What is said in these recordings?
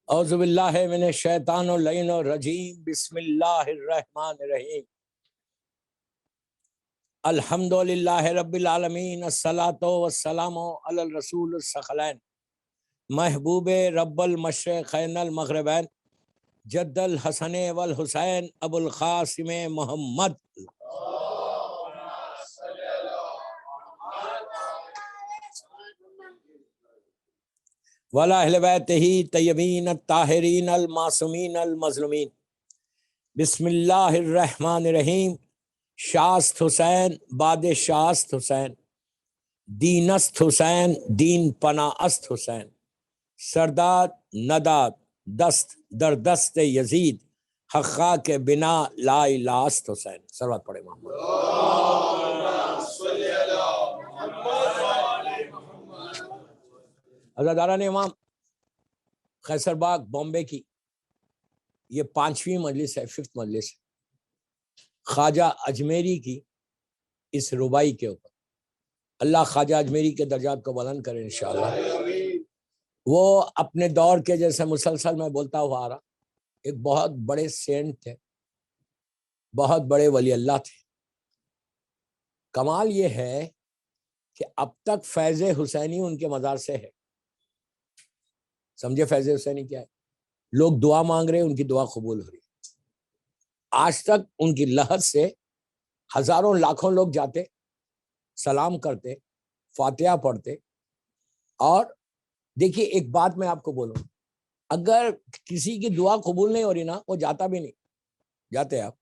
اعوذ باللہ من الشیطان اللعین الرجیم بسم اللہ الرحمن الرحیم الحمد للہ رب العالمین الصلاۃ والسلام علی الرسول الثقلین محبوب رب المشرقین المغربین جد الحسن والحسین ابو القاسم محمد وعلی اہل بیتہ طیبین الطاہرین المعصومین المظلومین بسم اللہ الرحمن الرحیم شاست حسین باد شاست حسین دینست حسین دین پناست حسین سرداد نداد دست در دست یزید حقا کے بنا لا الہست حسین سروات پڑھے محمد عزاداران امام قیصر باغ بامبے کی یہ 5ویں مجلس ہے، 5th مجلس ہے خواجہ اجمیری کی اس ربائی کے اوپر۔ اللہ خواجہ اجمیری کے درجات کو بلند کرے انشاءاللہ۔ وہ اپنے دور کے جیسے مسلسل میں بولتا ہوا آ رہا، ایک بہت بڑے سینٹ تھے، بہت بڑے ولی اللہ تھے۔ کمال یہ ہے کہ اب تک فیض حسینی ان کے مزار سے ہے۔ سمجھے فیض حسینی کیا ہے؟ لوگ دعا مانگ رہے، ان کی دعا قبول ہو رہی۔ آج تک ان کی لہر سے ہزاروں لاکھوں لوگ جاتے، سلام کرتے، فاتحہ پڑھتے۔ اور دیکھیے ایک بات میں آپ کو بولوں، اگر کسی کی دعا قبول نہیں ہو رہی نا، وہ جاتا بھی نہیں۔ جاتے آپ،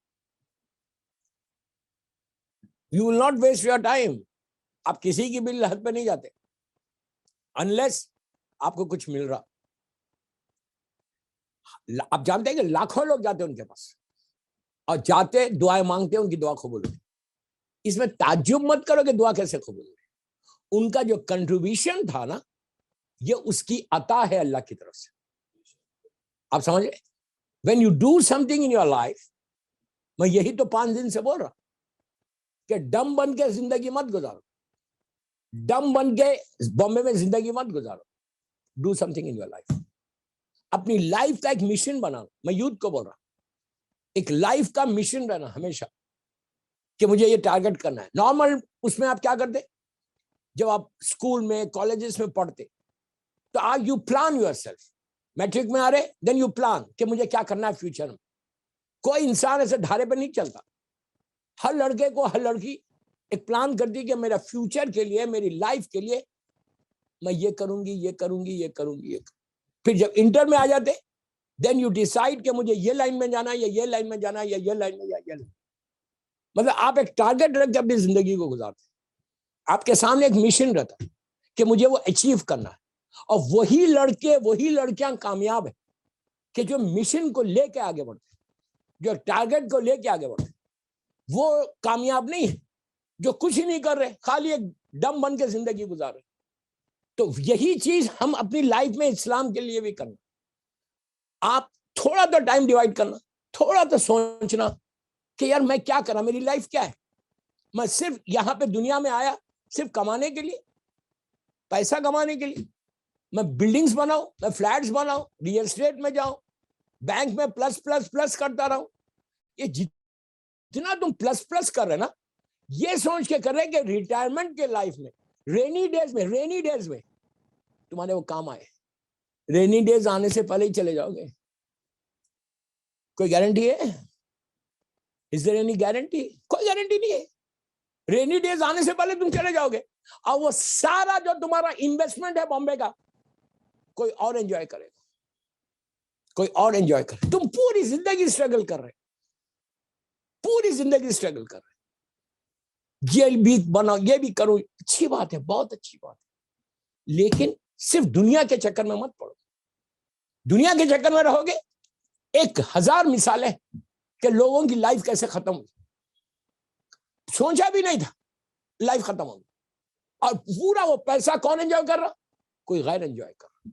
you will not waste your time. آپ کسی کی بھی لہر پہ نہیں جاتے انلیس آپ کو کچھ مل رہا۔ آپ جانتے ہیں کہ لاکھوں لوگ جاتے ان کے پاس اور جاتے دعائیں مانگتے، ان کی دعا قبول ہوتی۔ اس میں تعجب مت کرو کہ دعا کیسے قبول ہوئی۔ ان کا جو کنٹریبیوشن تھا نا، یہ اس کی عطا ہے اللہ کی طرف سے۔ آپ سمجھے؟ when you do something in your life، میں یہی تو 5 دن سے بول رہا کہ ڈم بن کے زندگی مت گزارو، ڈم بن کے بامبے میں زندگی مت گزارو۔ Do something in your life. اپنی لائف کا ایک مشن بناؤ۔ میں یوتھ کو بول رہا، ایک لائف کا مشن رہنا ہمیشہ کہ مجھے یہ ٹارگٹ کرنا ہے۔ نارمل اس میں آپ کیا کرتے؟ جب آپ اسکول میں کالجز میں پڑھتے تو you plan yourself. Matric میں آ رہے دین یو پلان کہ مجھے کیا کرنا ہے فیوچر میں۔ کوئی انسان ایسے دھارے پہ نہیں چلتا۔ ہر لڑکے کو، ہر لڑکی ایک پلان کرتی کہ میرا فیوچر کے لیے، میری لائف کے لیے میں یہ کروں گی، یہ کروں گی، یہ کروں گی، یہ کروں۔ پھر جب انٹر میں آ جاتے دین یو ڈیسائیڈ کہ مجھے یہ لائن میں جانا ہے، یا یہ لائن میں جانا ہے، یا یہ لائن میں، یا یہ لائن۔ مطلب آپ ایک ٹارگٹ رکھ کے اپنی زندگی کو گزارتے، آپ کے سامنے ایک مشن رہتا کہ مجھے وہ اچیو کرنا ہے۔ اور وہی لڑکے، وہی لڑکیاں کامیاب ہیں کہ جو مشن کو لے کے آگے بڑھتے، جو ٹارگٹ کو لے کے آگے بڑھتے۔ وہ کامیاب نہیں ہے جو کچھ نہیں کر رہے، خالی ایک ڈم بن کے زندگی گزار رہے۔ تو یہی چیز ہم اپنی لائف میں اسلام کے لیے بھی کرنا۔ آپ تھوڑا تو ٹائم ڈیوائڈ کرنا، تھوڑا تو سوچنا کہ یار میں کیا کرا، میری لائف کیا ہے۔ میں صرف یہاں پہ دنیا میں آیا صرف کمانے کے لیے، پیسہ کمانے کے لیے۔ میں بلڈنگز بناؤں، میں فلیٹس بناؤں، ریئل اسٹیٹ میں جاؤں، بینک میں پلس پلس پلس کرتا رہوں۔ یہ جتنا تم پلس پلس کر رہے نا، یہ سوچ کے کر رہے کہ ریٹائرمنٹ کے لائف میں، رینی ڈیز میں تمہارے وہ کام آئے۔ رینی ڈیز آنے سے پہلے ہی چلے جاؤ گے، کوئی گارنٹی ہے؟ از دیر اینی گارنٹی؟ کوئی گارنٹی نہیں ہے۔ رینی ڈیز آنے سے پہلے تم چلے جاؤ گے، اور وہ سارا جو تمہارا انویسٹمنٹ ہے بامبے کا، کوئی اور انجوائے کرے گا، کوئی اور انجوائے کرے۔ تم پوری زندگی اسٹرگل کر رہے، پوری زندگی اسٹرگل کر رہے، یہ بھی بناؤ، یہ بھی کرو۔ اچھی بات ہے، بہت اچھی بات ہے، لیکن صرف دنیا کے چکر میں مت پڑو۔ دنیا کے چکر میں رہو گے، 1000 مثالیں کہ لوگوں کی لائف کیسے ختم ہوئی، سوچا بھی نہیں تھا لائف ختم ہوگی۔ اور پورا وہ پیسہ کون انجوائے کر رہا؟ کوئی غیر انجوائے کر رہا۔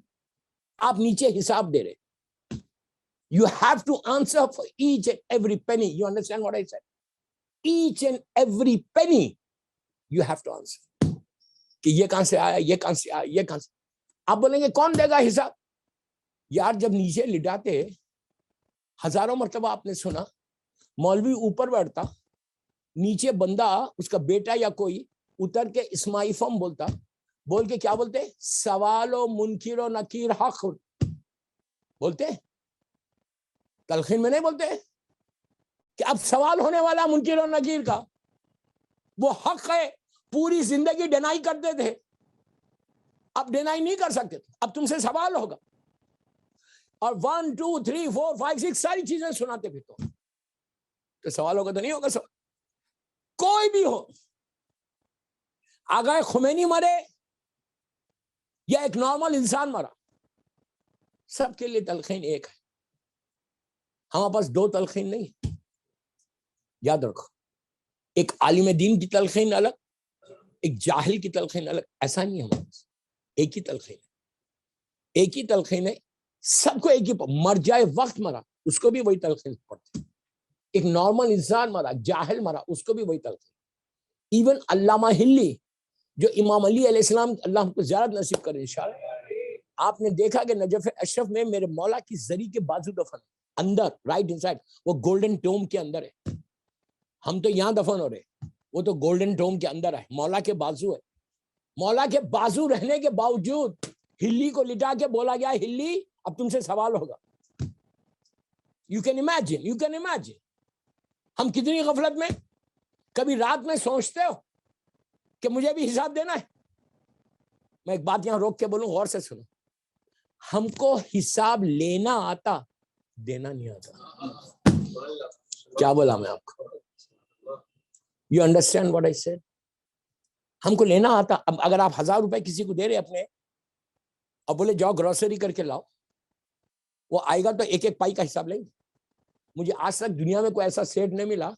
آپ نیچے حساب دے رہے۔ You have to answer for each and every penny. You understand what I said? Each and every penny you have to answer. کہ یہ کہاں سے آیا، یہ کہاں سے آیا، یہ کہاں سے۔ آپ بولیں گے کون دے گا حساب؟ یار جب نیچے لٹاتے ہزاروں مرتبہ آپ نے سنا مولوی اوپر بیٹھتا, نیچے بندہ اس کا بیٹا یا کوئی اتر کے اسماعی فم بولتا, بول کے کیا بولتے, سوال و منکر و نکیر حق بولتے, تلخین میں نہیں بولتے کہ اب سوال ہونے والا منکر و نکیر کا, وہ حق ہے. پوری زندگی ڈینائی کرتے تھے, اب ڈینائی نہیں کر سکتے, اب تم سے سوال ہوگا. اور 1 2 3 4 5 6 ساری چیزیں سناتے پھر تو سوال ہوگا تو نہیں ہوگا سوال. کوئی بھی ہو, آغا خمینی مرے یا ایک نارمل انسان مرا, سب کے لیے تلخین ایک ہے. ہمارے پاس دو تلخین نہیں, یاد رکھو. ایک عالم دین کی تلخین الگ, ایک جاہل کی تلخین الگ. ایسا نہیں ہے ہمارے پاس, ایک ہی تلخین ہے. ایک ہی تلخین ہے, سب کو ایک ہی. مر جائے وقت مرا اس کو بھی وہی تلخین پڑتی. ایک نارمل انسان مرا, جاہل مرا, اس کو بھی وہی تلخین. ایون علامہ ہلی جو امام علی علیہ السلام, اللہ ہم کو زیارت نصیب کرے انشاءاللہ. آپ نے دیکھا کہ نجف اشرف میں میرے مولا کی زری کے بازو دفن اندر, رائٹ انسائڈ, وہ گولڈن ٹوم کے اندر ہے. ہم تو یہاں دفن ہو رہے, وہ تو گولڈن ٹوم کے اندر ہے. مولا کے بازو ہے. مولا کے بازو رہنے کے باوجود ہلی کو لٹا کے بولا گیا, ہلی اب تم سے سوال ہوگا. یو کین امیجن ہم کتنی غفلت میں. کبھی رات میں سوچتے ہو کہ مجھے بھی حساب دینا ہے. میں ایک بات یہاں روک کے بولوں, غور سے سنو. ہم کو حساب لینا آتا, دینا نہیں آتا. کیا بولا میں آپ کو؟ You understand what I said? ہم کو لینا آتا. اب اگر آپ 1000 روپے کسی کو دے رہے اپنے, اور بولے جاؤ گروسری کر کے لاؤ, وہ آئے گا تو ایک ایک پائی کا حساب لیں گے. مجھے آج تک دنیا میں کوئی ایسا سیٹ نہیں ملا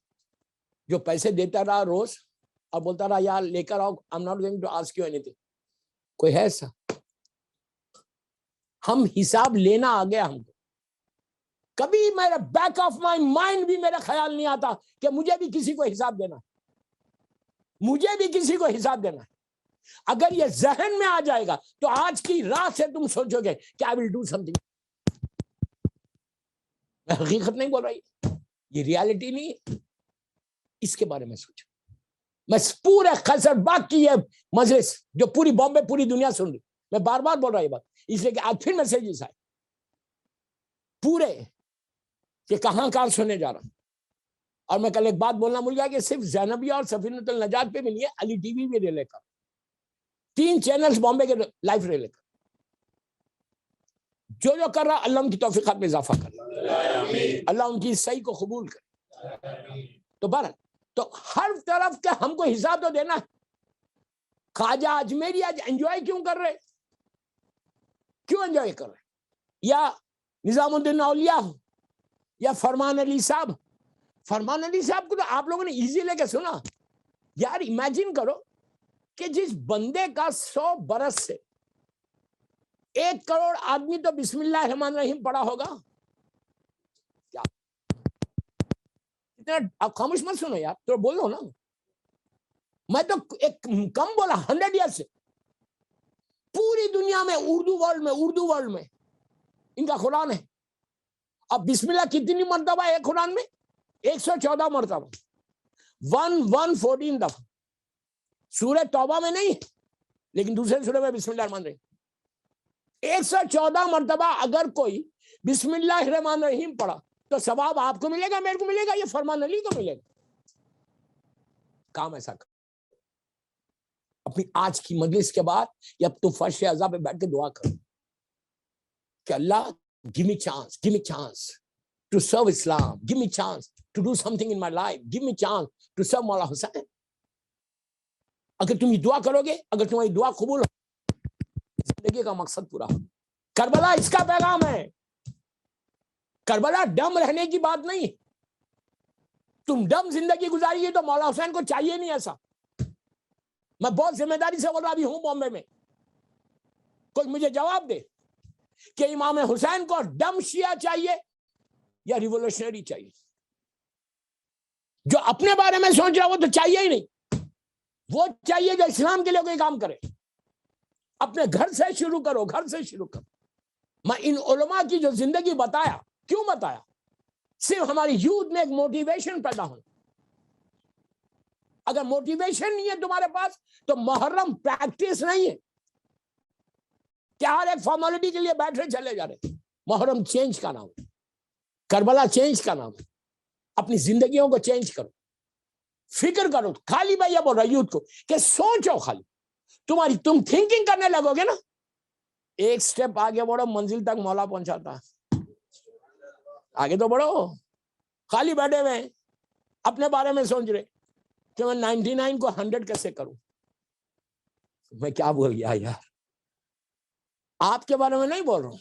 جو پیسے دیتا رہا روز اور بولتا رہا یار لے کر آؤ, I'm not going to ask you anything. کوئی ہے ایسا؟ ہم حساب لینا آ گیا ہم کو. کبھی میرے بیک آف مائی مائنڈ بھی میرا خیال نہیں آتا کہ مجھے بھی کسی کو حساب دینا ہے, مجھے بھی کسی کو حساب دینا ہے. اگر یہ ذہن میں آ جائے گا تو آج کی رات سے تم سوچو گے کہ I will do something. میں حقیقت نہیں بول رہی, یہ ریالٹی نہیں ہے. اس کے بارے میں سوچو. میں پورے خیسر باغ کی یہ مجلس جو پوری بامبے پوری دنیا سن رہی, میں بار بار بول رہا ہوں یہ بات اس لیے کہ آج پھر میسیجز آئے پورے کہ کہاں کہاں سننے جا رہا ہوں. اور میں کل ایک بات بولنا بھول گیا کہ صرف زینبیہ اور سفینۃ النجات پہ بھی نہیں ہے, علی ٹی وی بھی ریلے کر, 3 چینلز بامبے کے لائف ریلے کر. جو کر رہا اللہ ان کی توفیقات میں اضافہ کر, اللہ ان کی صحیح کو قبول کر. تو بہرحال تو ہر طرف کے ہم کو حساب تو دینا ہے. خواجہ اجمیری آج انجوائے کیوں کر رہے, کیوں انجوائے کر رہے, یا نظام الدین اولیاء ہو یا فرمان علی صاحب. فرمان علی صاحب کو تو آپ لوگوں نے ایزی لے کے سنا. یار امیجن کرو کہ جس بندے کا 100 برس سے 1 کروڑ آدمی تو بسم اللہ الرحمن الرحیم پڑھا ہوگا. کیا آپ خاموش مت سنو یار, تو بولو نا. میں تو ایک کم بولا 100 ایئر سے پوری دنیا میں اردو ورلڈ میں ان کا قرآن ہے. اب بسم اللہ کتنی مرتبہ ہے قرآن میں؟ 114 مرتبہ, 114 دفعہ. سورہ توبہ میں نہیں لیکن دوسرے سورہ میں بسم اللہ الرحمن الرحیم 114 مرتبہ. اگر کوئی بسم اللہ الرحمن الرحیم پڑھا تو ثواب آپ کو ملے گا, میرے کو ملے گا, یہ فرمان علی کو ملے گا. کام ایسا کر. اپنی آج کی مجلس کے بعد یا تم فرش اعضاء پہ بیٹھ کے دعا کرو کہ اللہ give me chance to serve Islam, give me chance to do something in my life, give me chance to serve مولا حسین. اگر تم یہ دعا کرو گے, اگر تمہاری دعا قبول ہو, زندگی کا مقصد پورا ہو. کربلا اس کا پیغام ہے. کربلا ڈم رہنے کی بات نہیں. تم ڈم زندگی گزاری تو مولا حسین کو چاہیے نہیں ایسا. میں بہت ذمہ داری سے بول رہا بھی ہوں بامبے میں, کوئی مجھے جواب دے کہ امام حسین کو ڈم شیعہ چاہیے یا ریولوشنری چاہیے. جو اپنے بارے میں سوچ رہا وہ تو چاہیے ہی نہیں. وہ چاہیے جو اسلام کے لیے کوئی کام کرے. اپنے گھر سے شروع کرو, گھر سے شروع کرو. میں ان علماء کی جو زندگی بتایا، کیوں بتایا؟ صرف ہماری یوتھ میں ایک موٹیویشن پیدا ہونا. اگر موٹیویشن نہیں ہے تمہارے پاس تو محرم پریکٹس نہیں ہے. کیا ہر ایک فارمیلٹی کے لیے بیٹھے چلے جا رہے. محرم چینج کا نام ہے، کربلا چینج کا نام ہے. اپنی زندگیوں کو چینج کرو، فکر کرو. خالی میں یہ بول رہا یوتھ کو کہ سوچو، خالی تم تھنکنگ کرنے لگو گے نا، ایک سٹیپ آگے بڑھو، منزل تک مولا پہنچاتا. آگے تو بڑھو. خالی بیٹھے ہوئے اپنے بارے میں سوچ رہے کہ میں 99 کو 100 کیسے کروں. میں کیا بول گیا یار؟ آپ کے بارے میں نہیں بول رہا ہوں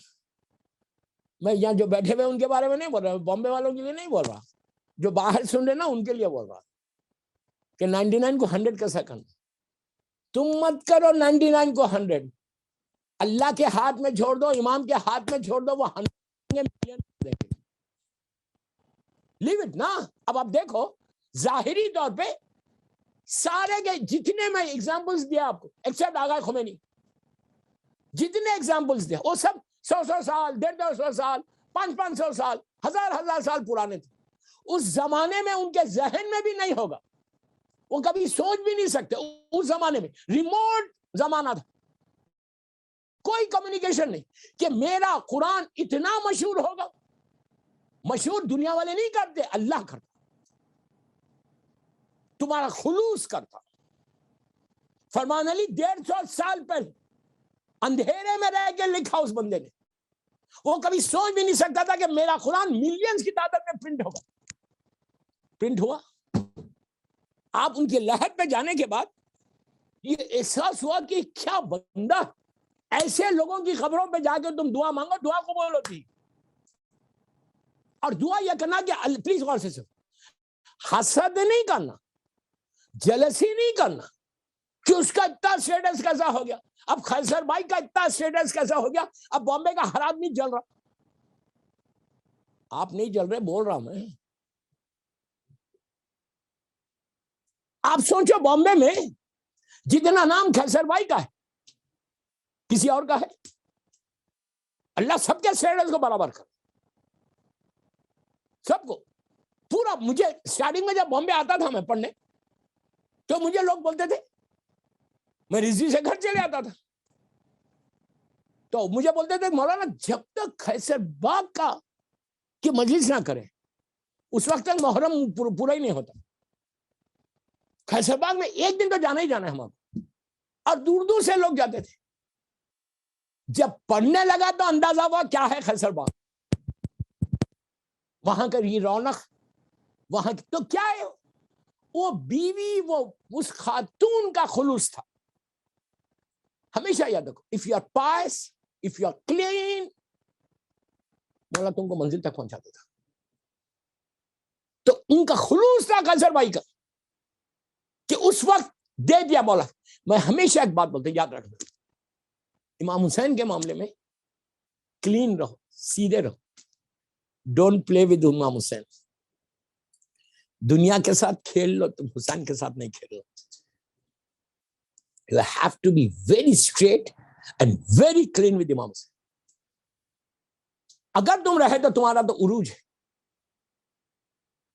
میں، یہاں جو بیٹھے ہوئے ان کے بارے میں نہیں بول رہا، بامبے والوں کے لیے نہیں بول رہا، جو باہر سن رہے نا ان کے لیے بول رہا کہ 99 کو 100 کیسا کرنا. تم مت کرو 99 کو 100، اللہ کے ہاتھ میں چھوڑ دو، امام کے ہاتھ میں چھوڑ دو، وہ 100 لیو اٹ نا. اب آپ دیکھو ظاہری طور پہ سارے کے جتنے میں ایگزامپلس دیا آپ کو، ایکسپٹ آغا خمینی، جتنے ایگزامپلس دیا وہ سب 100 سال، 150 سال، 500 سال، 1000 سال پرانے تھے. اس زمانے میں ان کے ذہن میں بھی نہیں ہوگا، وہ کبھی سوچ بھی نہیں سکتے. اس زمانے میں ریموٹ زمانہ تھا، کوئی کمیونیکیشن نہیں کہ میرا قرآن اتنا مشہور ہوگا. مشہور دنیا والے نہیں کرتے، اللہ کرتا، تمہارا خلوص کرتا. فرمان علی 150 سال پہلے اندھیرے میں رہ کے لکھا اس بندے نے. وہ کبھی سوچ بھی نہیں سکتا تھا کہ میرا قرآن ملینز کی تعداد میں پرنٹ ہوگا. پرنٹ ہوا. آپ ان کے لہر پہ جانے کے بعد یہ احساس ہوا کہ کیا بندہ، ایسے لوگوں کی خبروں پہ جا کے تم دعا مانگو، دعا قبول ہوتی. اور دعا یہ کرنا کہ پلیز غور سے سنو، حسد نہیں کرنا، جلسی نہیں کرنا کہ اس کا اتنا سٹیٹس کیسا ہو گیا، اب خیسر بھائی کا اتنا سٹیٹس کیسا ہو گیا، اب بامبے کا ہر آدمی جل رہا. آپ نہیں جل رہے، بول رہا میں. آپ سوچو بامبے میں جتنا نام خیسر بھائی کا ہے کسی اور کا ہے؟ اللہ سب کے سٹیٹس کو برابر کر، سب کو پورا. مجھے سٹارٹنگ میں جب بامبے آتا تھا میں پڑھنے تو مجھے لوگ بولتے تھے، میں رضوی سے گھر چلے آتا تھا تو مجھے بولتے تھے مولانا جب تک خیسر باغ کا کہ مجلس نہ کرے اس وقت تک محرم پورا ہی نہیں ہوتا. خیسر باغ میں ایک دن تو جانا ہی جانا ہے ہمارا، اور دور دور سے لوگ جاتے تھے. جب پڑھنے لگا تو اندازہ ہوا کیا ہے خیسر باغ، وہاں کا یہ رونق، وہاں تو کیا ہے، وہ بیوی، وہ اس خاتون کا خلوص تھا. ہمیشہ یاد رکھو، if you are pious, if you are clean، مولا تم کو منزل تک پہنچا دیتا. تو ان کا خلوص تھا خیسر بھائی کا کہ اس وقت دے دیا مولا. میں ہمیشہ ایک بات بولتا ہوں، یاد رکھنا، امام حسین کے معاملے میں کلین رہو، سیدھے رہو. ڈونٹ پلے ود امام حسین. دنیا کے ساتھ کھیل لو، تم حسین کے ساتھ نہیں کھیل لو. You have to be very straight and very clean with امام حسین. اگر تم رہے تو تمہارا تو عروج ہے،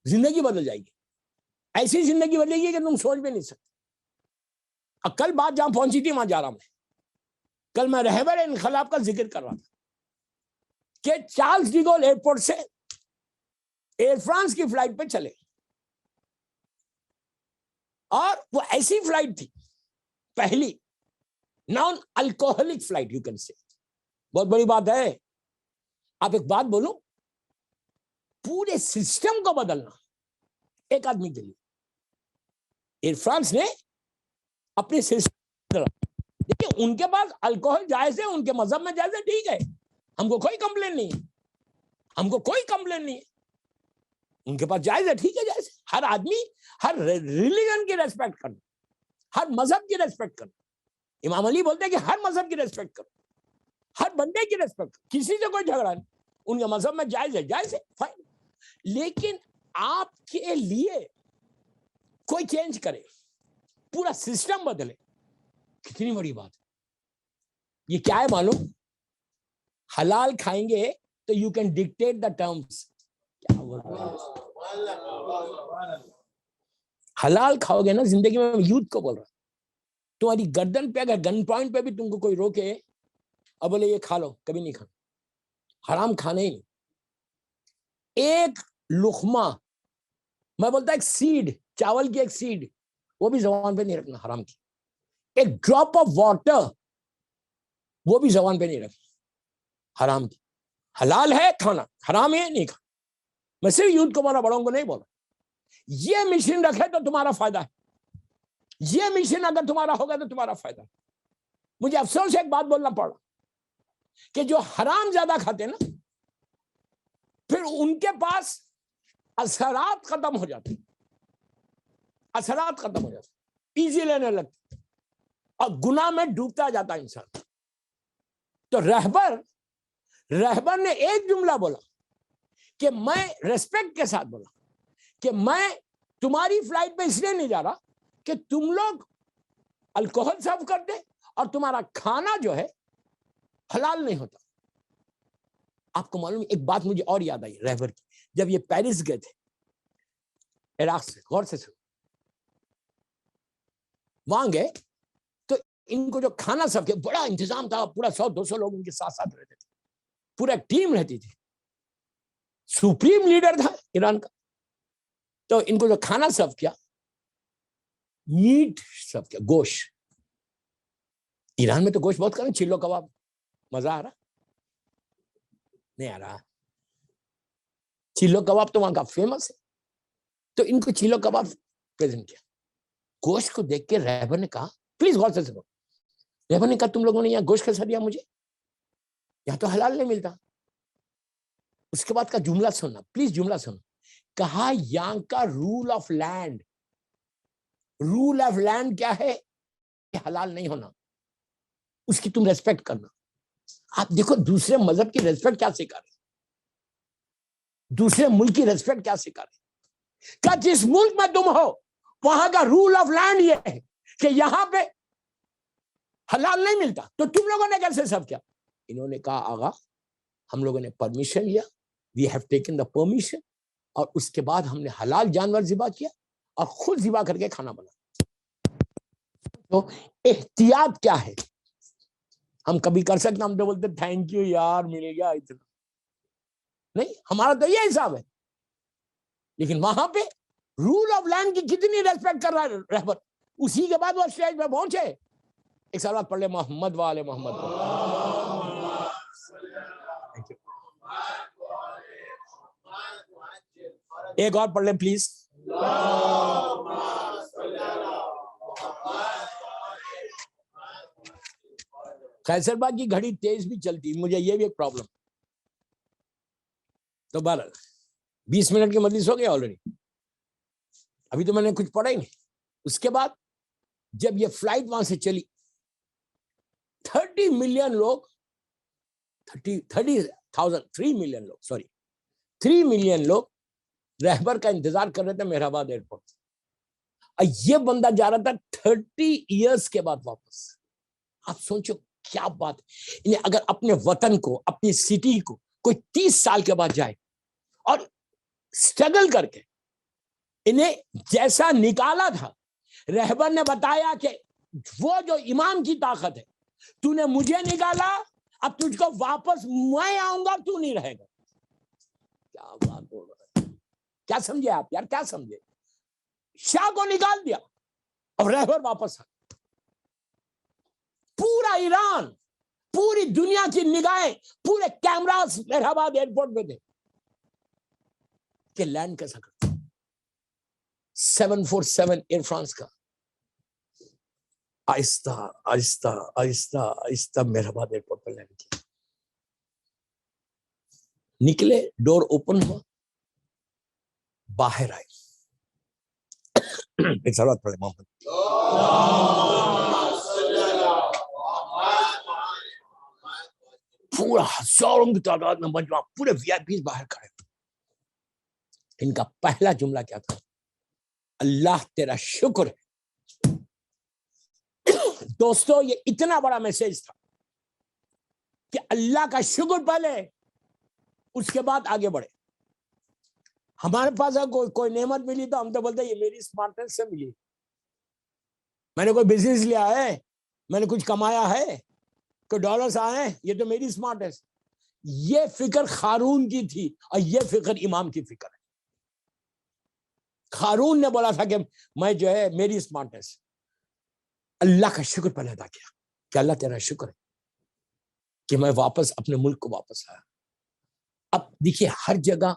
زندگی بدل جائے گی. ایسی زندگی بدلے گی کہ تم سوچ بھی نہیں سکتے. اب کل بات جہاں پہنچی تھی وہاں جا رہا ہوں میں. کل میں رہبر انقلاب کا ذکر کر رہا تھا کہ چارلس ڈی گول ایئرپورٹ سے ایئر فرانس کی فلائٹ پہ چلے، اور وہ ایسی فلائٹ تھی، پہلی naan alcoholic flight, you can say. بہت بڑی بات ہے. آپ ایک بات بولوں، پورے سسٹم کو بدلنا ایک آدمی کے لیے. ایئر فرانس نے اپنے سسٹم بدلا. دیکھیے ان کے پاس الکوہل جائز ہے، ان کے مذہب میں جائز ہے، ٹھیک ہے، ہم کو کوئی کمپلین نہیں ہے، ہم کو کوئی کمپلین نہیں ہے. ان کے پاس جائز ہے، ٹھیک ہے، جائز ہے. ہر آدمی ہر ریلیجن کی ریسپیکٹ کرنا، ہر مذہب کی ریسپیکٹ کرنا. امام علی بولتے ہیں کہ ہر مذہب کی ریسپیکٹ کرو، ہر بندے کی ریسپیکٹ کرو، کسی سے کوئی جھگڑا نہیں. ان کے مذہب میں جائز ہے، جائز ہے، فائن. لیکن آپ کے لیے کوئی چینج کرے، پورا سسٹم بدلے، کتنی بڑی بات ہے. یہ کیا ہے معلوم؟ حلال کھائیں گے تو you can dictate the terms. کیا بول رہے ہیں؟ حلال کھاؤ گے نا زندگی میں. یوتھ کو بول رہا ہوں, تمہاری گردن پہ اگر گن پوائنٹ پہ بھی تم کو کوئی روکے اب بولے یہ کھا لو, کبھی نہیں کھانا. حرام کھانے ہی نہیں. ایک لقمہ, میں بولتا ایک سیڈ, چاول کی ایک سیڈ, وہ بھی زبان پہ نہیں رکھنا حرام کی. ایک ڈراپ آف واٹر وہ بھی زبان پہ نہیں رکھنا حرام کی. حلال ہے کھانا, حرام ہے نہیں کھانا. میں صرف یوتھ کو بولا, بڑوں کو نہیں بولا. یہ مشین رکھے تو تمہارا فائدہ ہے, یہ مشین اگر تمہارا ہوگا تو تمہارا فائدہ ہے. مجھے افسوس سے ایک بات بولنا پڑا کہ جو حرام زیادہ کھاتے ہیں نا, پھر ان کے پاس اثرات ختم ہو جاتے, اثرات ختم ہو جاتے, ایزی لینے لگتے اور گناہ میں ڈوبتا جاتا انسان. تو رہبر نے ایک جملہ بولا کہ میں ریسپیکٹ کے ساتھ بولا کہ میں تمہاری فلائٹ پہ اس لیے نہیں جا رہا کہ تم لوگ الکوہل سرو کر دے اور تمہارا کھانا جو ہے حلال نہیں ہوتا. آپ کو معلوم, ایک بات مجھے اور یاد آئی رہبر کی. جب یہ پیرس گئے تھے عراق سے, غور سے سنو, وہاں گئے تو ان کو جو کھانا سب کے بڑا انتظام تھا, پورا 100-200 لوگ ان کے ساتھ ساتھ رہتے تھے, پورا ایک ٹیم رہتی تھی, سپریم لیڈر تھا ایران کا. تو ان کو جو کھانا سرو کیا, میٹ سرو کیا, گوشت. ایران میں تو گوشت بہت کریں, چلو کباب, مزہ آ رہا نہیں آ رہا؟ چلو کباب تو وہاں کا فیمس ہے. تو ان کو چلو کباب پریزنٹ کیا. گوشت کو دیکھ کے رہبر نے کہا, پلیز غور سے سنو, رہبر نے کہا تم لوگوں نے یہاں گوشت کیسا دیا مجھے, یہاں تو حلال نہیں ملتا. اس کے بعد کا جملہ سننا پلیز, جملہ سنو. کہا یہاں کا rule of land, rule of land کیا ہے کہ حلال نہیں ہونا, اس کی تم ریسپیکٹ کرنا. آپ دیکھو دوسرے مذہب کی ریسپیکٹ کیا سکھا رہے, دوسرے ملک کی ریسپیکٹ کیا سکھا رہے. کیا جس ملک میں تم ہو وہاں کا رول آف لینڈ یہ ہے کہ یہاں پہ حلال نہیں ملتا, تو تم لوگوں نے کیسے سب کیا؟ انہوں نے کہا آغا ہم لوگوں نے پرمیشن لیا, we have taken the permission, اور اس کے بعد ہم نے حلال جانور ذبح کیا اور خود ذبح کر کے کھانا بنا. تو احتیاط کیا ہے؟ ہم کبھی کر سکتے, ہم تو بولتے تھینک یو یار مل گیا اتنا, نہیں, ہمارا تو یہ حساب ہے. لیکن وہاں پہ رول آف لینڈ کی کتنی ریسپیکٹ کر رہا ہے رہبر. اسی کے بعد وہ اسٹیج پہ پہنچے. ایک سال بعد پڑھ لے محمد والے محمد. ایک اور پڑھ لیں پلیز. قیصر باغ کی گھڑی تیز بھی چلتی, مجھے یہ بھی ایک پرابلم. تو 20 منٹ کی مجلس ہو گیا آلریڈی, ابھی تو میں نے کچھ پڑھا ہی نہیں. اس کے بعد جب یہ فلائٹ وہاں سے چلی, 3 ملین لوگ 3 ملین لوگ رہبر کا انتظار کر رہے تھے مہرآباد ایئرپورٹ. یہ بندہ جا رہا تھا 30 ایئرس کے بعد واپس. آپ سوچو کیا بات ہے. اگر اپنے وطن کو, اپنی سٹی کو کوئی 30 سال کے بعد جائے اور اسٹرگل کر کے انہیں جیسا نکالا تھا, رہبر نے بتایا کہ وہ جو امام کی طاقت ہے, تو نے مجھے نکالا, اب تجھ کو واپس میں آؤں گا, تو نہیں رہے گا. کیا بات بول رہا ہے, کیا سمجھے آپ یار, کیا سمجھے. شاہ کو نکال دیا اور رہبر واپس آ. پورا ایران, پوری دنیا کی نگاہیں, پورے کیمراز مہرآباد ایئرپورٹ پہ تھے کہ لینڈ کیسا کرتا. 747 ایئر فرانس کا آہستہ آہستہ آہستہ آہستہ مہرآباد ایئرپورٹ پہ لینڈ کیا. نکلے, ڈور اوپن ہوا, باہر آئے. ایک سلوات پڑھے محمد. پورا ہزاروں کی تعداد میں مجمع, پورے وی آئی پیز باہر کھڑے. ان کا پہلا جملہ کیا تھا؟ اللہ تیرا شکر ہے. دوستو یہ اتنا بڑا میسج تھا کہ اللہ کا شکر پہلے, اس کے بعد آگے بڑھے. ہمارے پاس کوئی نعمت ملی تو ہم تو بولتے ہیں یہ میری اسمارٹنس سے ملی, میں نے کوئی بزنس لیا ہے, میں نے کچھ کمایا ہے, کوئی ڈالرز آئے ہیں, یہ تو میری اسمارٹنس. یہ فکر قارون کی تھی اور یہ فکر امام کی فکر ہے. قارون نے بولا تھا کہ میں جو ہے میری اسمارٹنس, اللہ کا شکر پہلے ادا کیا کہ اللہ تیرا شکر ہے کہ میں واپس اپنے ملک کو واپس آیا. اب دیکھیے ہر جگہ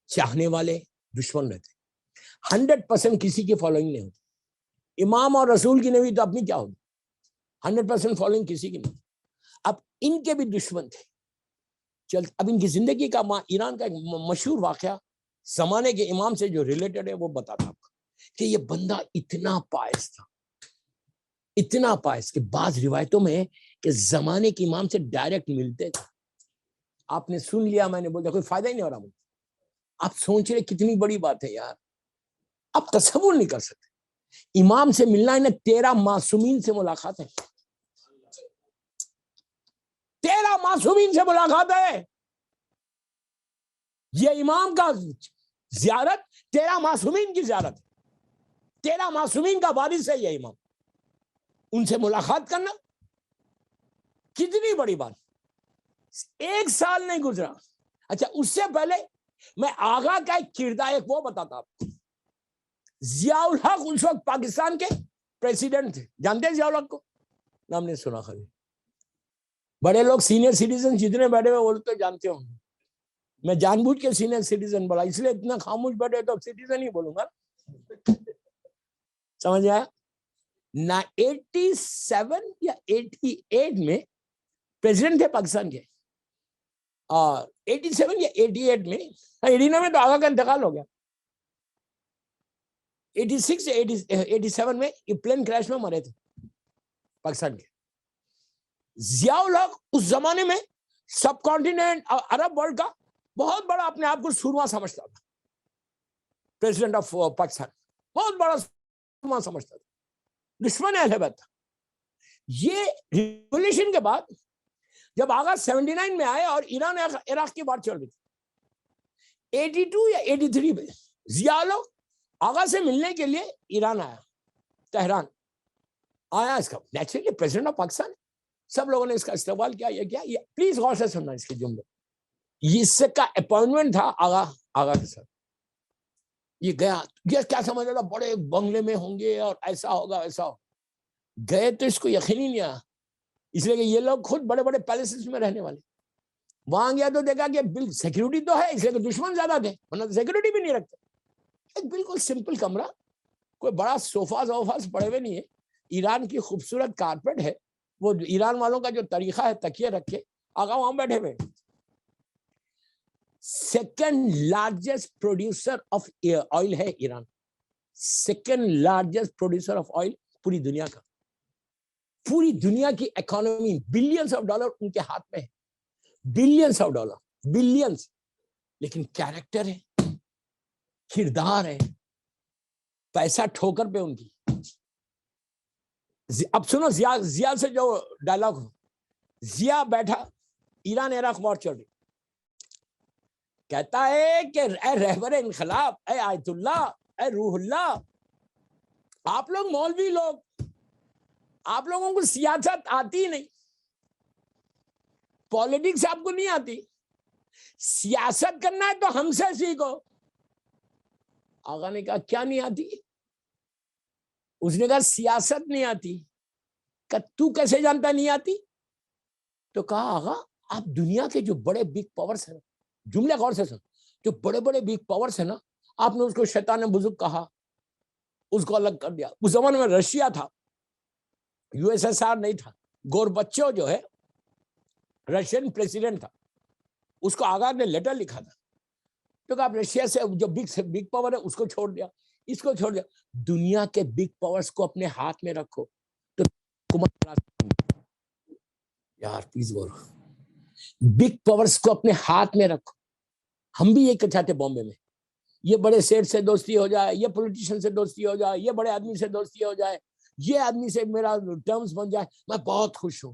چاہنے والے دشمن رہتے, 100% کسی کی فالوئنگ نہیں ہوتی. امام اور رسول کی نہیں تو اپنی کیا ہوگی, 100% فالوئنگ کسی کی نہیں. اب ان کے بھی دشمن تھے. اب ان کی زندگی کا ایران کا ایک مشہور واقعہ زمانے کے امام سے جو ریلیٹڈ ہے وہ بتاتا آپ کہ یہ بندہ اتنا پائس تھا, اتنا پائس کہ بعض روایتوں میں کہ زمانے کے امام سے ڈائریکٹ ملتے تھے. آپ نے سن لیا, میں نے بولا کوئی فائدہ ہی نہیں ہو رہا مجھے. آپ سوچ رہے کتنی بڑی بات ہے یار, آپ تصور نہیں کر سکتے. امام سے ملنا انہیں 13 معصومین سے ملاقات ہے, 13 معصومین سے ملاقات ہے. یہ امام کا زیارت 13 معصومین کی زیارت ہے, 13 معصومین کا وارث ہے یہ امام. ان سے ملاقات کرنا کتنی بڑی بات. 1 سال نہیں گزرا. اچھا اس سے پہلے میں آغا کا ایک کردار ایک وہ بتاتا آپ. ضیاء الحق اس وقت پاکستان کے پریزیڈنٹ تھے. جانتے ہیں ضیاء الحق کو؟ نام نے سنا خالی. بڑے لوگ سینئر سٹیزن جتنے بیٹھے ہوئے وہ تو جانتے ہوں. میں جان بوجھ کے سینئر سٹیزن بولا, اس لیے اتنا خاموش بیٹھے تو سٹیزن ہی بولوں گا. سمجھ آیا؟ 87 یا 88 میں پریزیڈنٹ تھے پاکستان کے, اور 87 یا 88 میں, 89 میں تو آغا کا انتقال ہو گیا. 86 یا 87 میں پلین کریش میں مرے تھے پاکستان کے. ضیاء الحق اس زمانے میں سب کانٹیننٹ اور عرب ورلڈ کا بہت بڑا اپنے آپ کو سورما سمجھتا تھا. پریزیڈنٹ آف پاکستان بہت بڑا سورما سمجھتا تھا, دشمن اہل بیت تھا. یہ ریولیوشن کے بعد جب آغا 79 میں آئے اور ایران عراق کی بات چل رہی تھی, 82 یا 83 میں ضیاء الحق آغا سے ملنے کے لیے ایران آیا, تہران آیا. اس کا نیچرلی پریزیڈنٹ آف پاکستان, سب لوگوں نے اس کا استقبال کیا. یہ کیا, یہ پلیز غور سے سننا اس کے جملے. یہ اس کا اپوائنٹمنٹ تھا آغا کے ساتھ. یہ گیا, یہ کیا سمجھ رہا, بڑے بنگلے میں ہوں گے اور ایسا ہوگا ویسا ہوگا. گئے تو اس کو یقین ہی نہیں آیا, اس لیے کہ یہ لوگ خود بڑے بڑے پیلیسز میں رہنے والے. وہاں گیا تو دیکھا کہ سیکیورٹی تو ہے, اس لیے کہ دشمن زیادہ تھے, ورنہ سیکیورٹی بھی نہیں رکھتے. ایک بالکل سمپل کمرہ, کوئی بڑا صوفاز پڑے ہوئے نہیں ہے. ایران کی خوبصورت کارپیٹ ہے, وہ ایران والوں کا جو طریقہ ہے تکیے رکھے, آقا وہاں بیٹھے ہوئے. Second largest producer of oil ہے Iran, second largest producer of oil پوری دنیا کا. پوری دنیا کی اکانومی بلینز آف ڈالر ان کے ہاتھ میں ہے, بلینز آف ڈالر, بلینز. لیکن کیریکٹر ہے, کردار ہے, پیسہ ٹھوکر پہ ان کی. اب سنو ضیاء سے جو ڈائلاگ ہو. ضیاء بیٹھا, ایران عراق وار چل رہی, کہتا ہے کہ اے رہبر انقلاب, اے آیت اللہ, اے روح اللہ, آپ لوگ مولوی لوگ, آپ لوگوں کو سیاست آتی نہیں, پالیٹکس آپ کو نہیں آتی, سیاست کرنا ہے تو ہم سے سیکھو. آقا نے کہا کیا نہیں آتی؟ اس نے کہا سیاست نہیں آتی. کہ تو کیسے جانتا نہیں آتی؟ تو کہا آقا آپ دنیا کے جو بڑے بگ پاورز ہیں, جملے غور سے سن, جو بڑے بڑے بگ پاورز ہیں نا, آپ نے اس کو شیطان بزرگ کہا, اس کو الگ کر دیا. اس زمانے میں رشیا تھا, USSR نہیں تھا. گوربچو جو ہے رشین پریزیڈنٹ تھا, اس کو آغا نے لیٹر لکھا تھا, تو کہ آپ رشیا سے جو بگ پاور ہے اس کو چھوڑ دیا, اس کو چھوڑ دیا. دنیا کے بگ پاورز کو اپنے ہاتھ میں رکھو تو یار پلیز بولو, بگ پاورز کو اپنے ہاتھ میں رکھو. ہم بھی یہ چاہتے بامبے میں, یہ بڑے سیٹ سے دوستی ہو جائے, یہ پولیٹیشین سے دوستی ہو جائے, یہ بڑے آدمی سے دوستی ہو جائے, یہ آدمی سے میرا ٹرمز بن جائے, میں بہت خوش ہوں.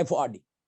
FORD,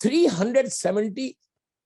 370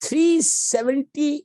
370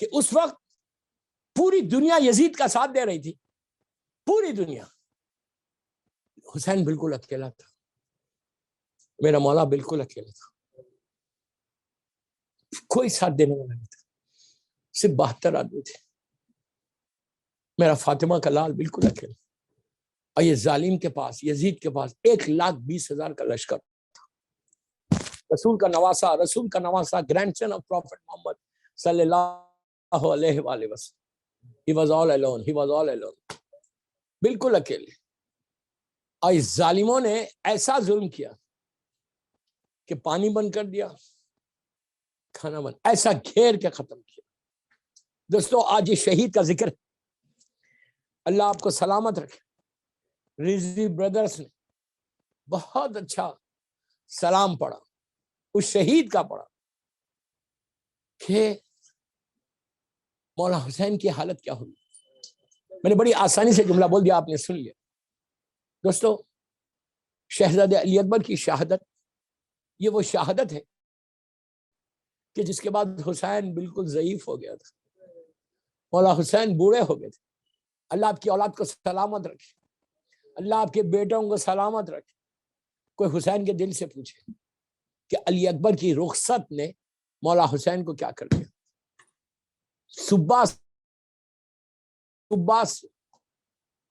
کہ اس وقت پوری دنیا یزید کا ساتھ دے رہی تھی، پوری دنیا. حسین بالکل اکیلا تھا، میرا مولا بالکل اکیلا تھا، کوئی ساتھ دینے والا نہیں تھا، صرف 72 آدمی تھے. میرا فاطمہ کا لال بالکل اکیلا. اور یہ ظالم کے پاس، یزید کے پاس 1,20,000 کا لشکر تھا. رسول کا نواسا گرینڈ سن آف پروفیٹ محمد صلی اللہ علیہ وآلہ وسلم. He was all alone. بالکل اکیلے. اور اس ظالموں نے ایسا ظلم کیا کہ پانی بند کر دیا، کھانا بند، ایسا گھیر کے ختم کیا. دوستو آج یہ شہید کا ذکر ہے، اللہ آپ کو سلامت رکھے. رضوی بردرز نے بہت اچھا سلام پڑھا، اس شہید کا پڑھا کہ مولا حسین کی حالت کیا ہوئی. میں نے بڑی آسانی سے جملہ بول دیا، آپ نے سن لیا. دوستو شہزادہ علی اکبر کی شہادت، یہ وہ شہادت ہے کہ جس کے بعد حسین بالکل ضعیف ہو گیا تھا. مولا حسین بوڑھے ہو گئے تھے. اللہ آپ کی اولاد کو سلامت رکھے، اللہ آپ کے بیٹوں کو سلامت رکھے. کوئی حسین کے دل سے پوچھے کہ علی اکبر کی رخصت نے مولا حسین کو کیا کر دیا. صبح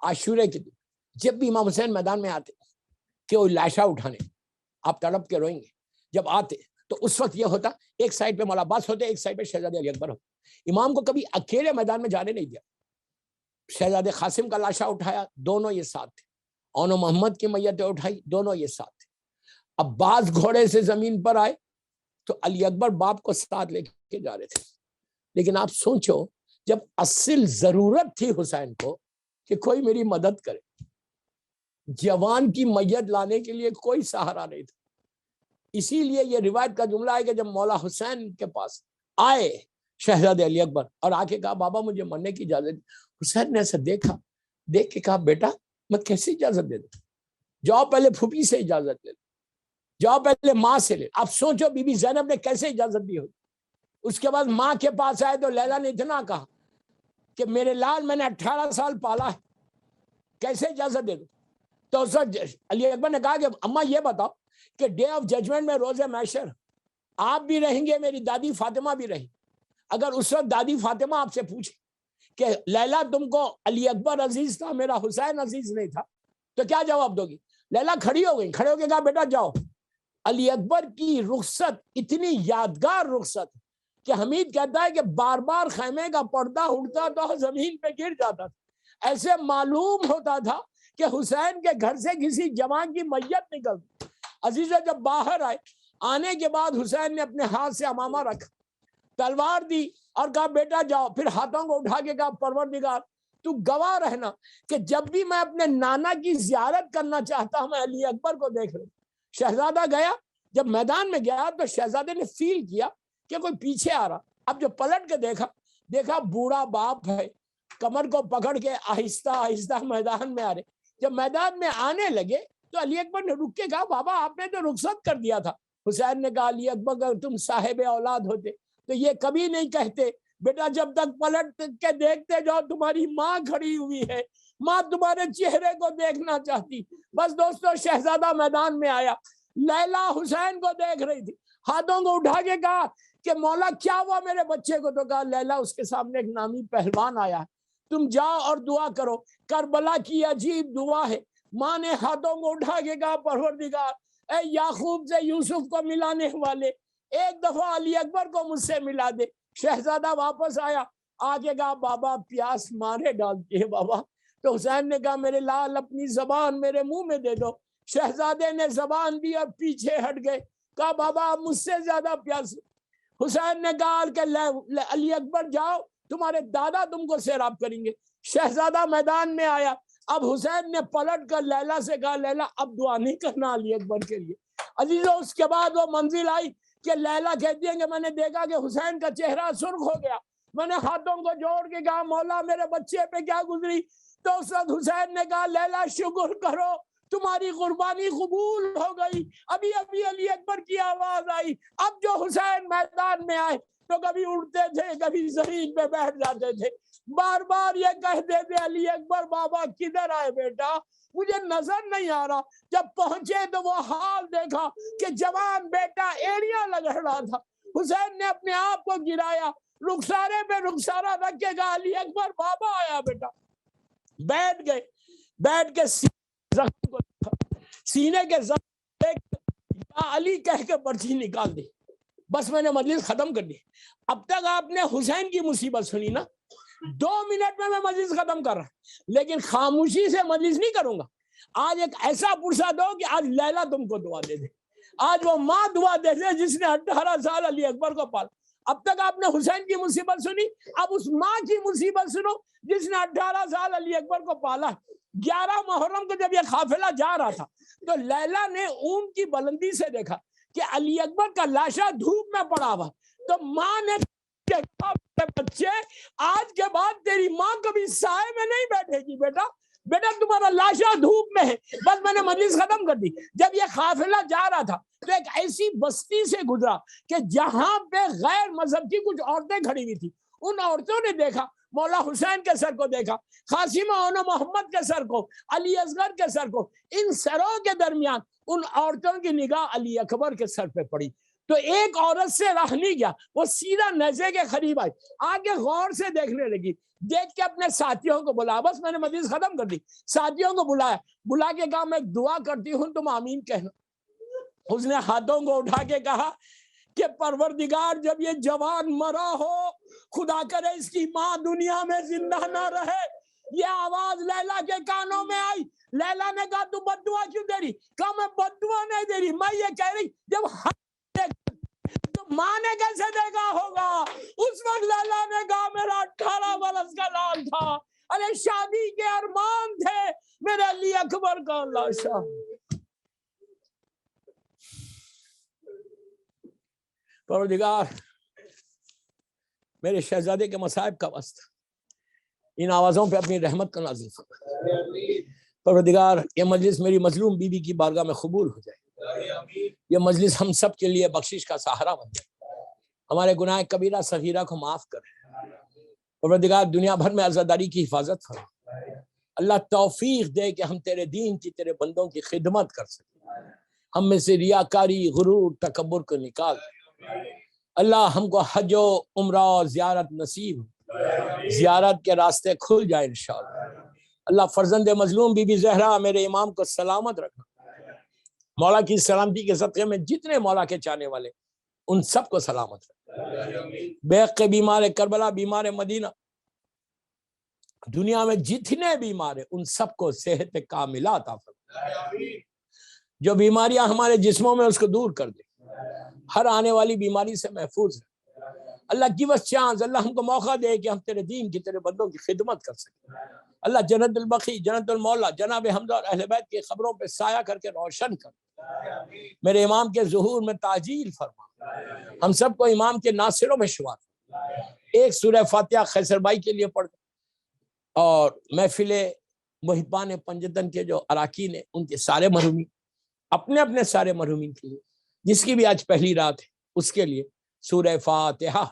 عاشورے کے دن جب بھی امام حسین میدان میں آتے کہ وہ لاشا اٹھانے، آپ تڑپ کے روئیں گے. جب آتے تو اس وقت یہ ہوتا، ایک سائڈ پہ مولا عباس ہوتے، ایک سائڈ پہ شہزادہ علی اکبر ہوتے. امام کو کبھی اکیلے میدان میں جانے نہیں دیا. شہزادہ قاسم کا لاشا اٹھایا، دونوں یہ ساتھ تھے. اونو محمد کی میتیں اٹھائی، دونوں یہ ساتھ تھے. عباس گھوڑے سے زمین پر آئے تو علی اکبر باپ کو ساتھ لے کے جا رہے تھے. لیکن آپ سوچو، جب اصل ضرورت تھی حسین کو کہ کوئی میری مدد کرے، جوان کی میت لانے کے لیے کوئی سہارا نہیں تھا. اسی لیے یہ روایت کا جملہ ہے کہ جب مولا حسین کے پاس آئے شہزادہ علی اکبر اور آ کے کہا بابا مجھے مرنے کی اجازت، حسین نے ایسا دیکھ کے کہا بیٹا میں کیسے اجازت دے دوں، جاؤ پہلے پھوپھی سے اجازت لے لو، جاؤ پہلے ماں سے لے. آپ سوچو بی بی زینب نے کیسے اجازت دی ہوگی. اس کے بعد ماں کے پاس آئے تو لیلا نے اتنا کہا کہ میرے لال میں نے 18 سال پالا ہے، کیسے اجازت دے دوں. تو اس وقت علی اکبر نے کہا کہ اماں یہ بتاؤ کہ ڈے آف ججمنٹ میں روز محشر آپ بھی رہیں گے، میری دادی فاطمہ بھی رہی. اگر اس وقت دادی فاطمہ آپ سے پوچھے کہ لیلا تم کو علی اکبر عزیز تھا، میرا حسین عزیز نہیں تھا، تو کیا جواب دو گی؟ لیلا کھڑی ہو گئی، کھڑے ہو کے کہا بیٹا جاؤ. علی اکبر کی رخصت اتنی یادگار رخصت کہ حمید کہتا ہے کہ بار بار خیمے کا پردہ اٹھتا تو زمین پہ گر جاتا تھا. ایسے معلوم ہوتا تھا کہ حسین کے گھر سے کسی جوان کی میت نکلتی. عزیزہ جب باہر آنے کے بعد حسین نے اپنے ہاتھ سے امامہ رکھا، تلوار دی اور کہا بیٹا جاؤ. پھر ہاتھوں کو اٹھا کے کہا پروردگار تو گواہ رہنا کہ جب بھی میں اپنے نانا کی زیارت کرنا چاہتا ہوں میں علی اکبر کو دیکھ رہا ہوں. شہزادہ گیا، جب میدان میں گیا تو شہزادے نے فیل کیا کہ کوئی پیچھے آ رہا. اب جو پلٹ کے دیکھا بوڑھا باپ ہے، کمر کو پکڑ کے آہستہ آہستہ میدان میں آ رہے. جب میدان میں آنے لگے تو علی اکبر نے رک کے کہا بابا آپ نے تو رخصت کر دیا تھا. حسین نے کہا علی اکبر اگر تم صاحب اولاد ہوتے تو یہ کبھی نہیں کہتے بیٹا جب تک پلٹ کے دیکھتے جاؤ تمہاری ماں کھڑی ہوئی ہے، ماں تمہارے چہرے کو دیکھنا چاہتی. بس دوستو شہزادہ میدان میں آیا، لیلا حسین کو دیکھ رہی تھی، ہاتھوں کو اٹھا کے کہا کہ مولا کیا ہوا میرے بچے کو. تو کہا لیلا اس کے سامنے ایک نامی پہلوان آیا ہے، تم جاؤ اور دعا کرو. کربلا کی عجیب دعا ہے. ماں نے ہاتھوں کو اٹھا کے کہا پروردگار اے یعقوب سے یوسف کو ملانے والے ایک دفعہ علی اکبر کو مجھ سے ملا دے. شہزادہ واپس آیا، آگے کہا بابا پیاس مارے ڈالتی ہے بابا. تو حسین نے کہا میرے لال اپنی زبان میرے منہ میں دے دو. شہزادے نے زبان دی اور پیچھے ہٹ گئے. کہا بابا آپ مجھ سے زیادہ پیاس. حسین نے کہا کہ علی اکبر جاؤ تمہارے دادا تم کو سیراب کریں گے. شہزادہ میدان میں آیا. اب حسین نے پلٹ کر لیلا سے کہا لیلا اب دعا نہیں کرنا علی اکبر کے لیے. عزیزو اس کے بعد وہ منزل آئی کہ لیلا کہتی ہے کہ میں نے دیکھا کہ حسین کا چہرہ سرخ ہو گیا. میں نے ہاتھوں کو جوڑ کے کہا مولا میرے بچے پہ کیا گزری. تو اس وقت حسین نے کہا لیلا شکر کرو تمہاری قربانی قبول ہو گئی. ابھی علی اکبر کی آواز آئی. اب جو حسین میدان میں آئے تو کبھی اٹھتے تھے کبھی زمین پہ بیٹھ جاتے تھے، بار بار یہ کہتے تھے علی اکبر بابا کدھر آئے بیٹا، مجھے نظر نہیں آ رہا۔ جب پہنچے تو وہ حال دیکھا کہ جوان بیٹا ایڑیاں لگڑ رہا تھا۔ حسین نے اپنے آپ کو گرایا، رخسارے پہ رخسارہ رکھ کے کہا علی اکبر بابا آیا بیٹا۔ بیٹھ گئے، بیٹھ کے سینے کے زخم یا علی کہہ کے پرچی نکال دی۔ بس میں نے مجلس ختم کر دی۔ اب تک آپ نے حسین کی مصیبت سنی نا، 2 منٹ میں مجلس ختم کر رہا، لیکن خاموشی سے مجلس نہیں کروں گا۔ آج ایک ایسا پرسہ دو کہ آج لیلا تم کو دعا دے دے، آج وہ ماں دعا دے دے جس نے 18 سال علی اکبر کو پالا۔ اب تک آپ نے حسین کی مصیبت سنی، اب اس ماں کی مصیبت سنو جس نے 18 سال علی اکبر کو پالا۔ 11 محرم کو جب یہ قافلہ جا رہا تھا تو لیلا نے اون کی بلندی سے دیکھا کہ علی اکبر کا لاشا دھوپ میں پڑا ہوا، تو ماں نے بچے آج کے بعد تیری ماں کبھی سائے میں نہیں بیٹھے گی بیٹا، بیٹا تمہارا لاشا دھوپ میں ہے۔ بس میں نے مجلس ختم کر دی۔ جب یہ قافلہ جا رہا تھا تو ایک ایسی بستی سے گزرا کہ جہاں پہ غیر مذہب کی کچھ عورتیں کھڑی ہوئی تھی۔ ان عورتوں نے دیکھا مولا حسین کے سر کو، دیکھا قاسم و محمد کے سر کو، علی اصغر کے سر کو، ان سروں کے درمیان ان عورتوں کی نگاہ علی اکبر کے سر پہ پڑی۔ تو ایک عورت سے رہ نہیں گیا، وہ سیدھا نیزے کے قریب آئی، آگے غور سے دیکھنے لگی، دیکھ کے اپنے ساتھیوں کو بلایا۔ بس میں نے مجلس ختم کر دی، ساتھیوں کو بلایا، بلا کے کہا میں ایک دعا کرتی ہوں تم آمین کہنا۔ اس نے ہاتھوں کو اٹھا کے کہا کہ پروردگار جب یہ جوان مرا ہو، خدا کرے اس کی ماں دنیا میں زندہ نہ رہے۔ یہ آواز لیلا کے کانوں میں آئی۔ لیلا نے کہا تو بد دعا کیوں دے رہی؟ کہا میں بد دعا نہیں دے رہی، میں یہ کہہ رہی جب تو ماں نے کیسے دیکھا ہوگا؟ اس وقت لیلا نے کہا میرا 18 برس کا لال تھا، ارے شادی کے ارمان تھے، میرے علی اکبر کا لاشا۔ پروردگار میرے شہزادے کے مصائب کا واسطہ ان آوازوں پہ اپنی رحمت کا نازل فرما۔ پروردگار یہ مجلس میری مظلوم بیوی کی بارگاہ میں قبول ہو جائے، یہ مجلس ہم سب کے لیے بخشش کا سہارا بن جائے، ہمارے گناہ کبیرہ صغیرہ کو معاف کر۔ پروردگار دنیا بھر میں عزاداری کی حفاظت فرما، اللہ توفیق دے کہ ہم تیرے دین کی، تیرے بندوں کی خدمت کر سکیں، ہم میں سے ریاکاری، غرور، تکبر کو نکال۔ اللہ ہم کو حج و عمرہ و زیارت نصیب، زیارت کے راستے کھل جائے انشاءاللہ۔ اللہ فرزند مظلوم بی بی زہرا میرے امام کو سلامت رکھنا، مولا کی سلامتی کے صدقے میں جتنے مولا کے چاہنے والے ان سب کو سلامت رکھنا۔ بیق کے بیمار کربلا، بیمار مدینہ، دنیا میں جتنے بیمار ہیں ان سب کو صحت کاملہ عطا فرما، جو بیماریاں ہمارے جسموں میں اس کو دور کر دے، ہر آنے والی بیماری سے محفوظ ہے۔ اللہ give us chance، اللہ ہم کو موقع دے کہ ہم تیرے دین کی، تیرے بندوں کی خدمت کر سکیں۔ اللہ جنت البقیع، جنت المولا، جناب حمزہ اور اہل بیت کی خبروں پہ سایہ کر کے روشن کر، میرے امام کے ظہور میں تعجیل فرما، ہم سب کو امام کے ناصروں میں شمار۔ ایک سورہ فاتحہ خیسر بھائی کے لیے پڑھ، اور محفل محبان پنجتن کے جو اراکین ہیں ان کے سارے مرحومین، اپنے اپنے سارے مرحومین کے لیے، جس کی بھی آج پہلی رات ہے اس کے لیے سورہ فاتحہ۔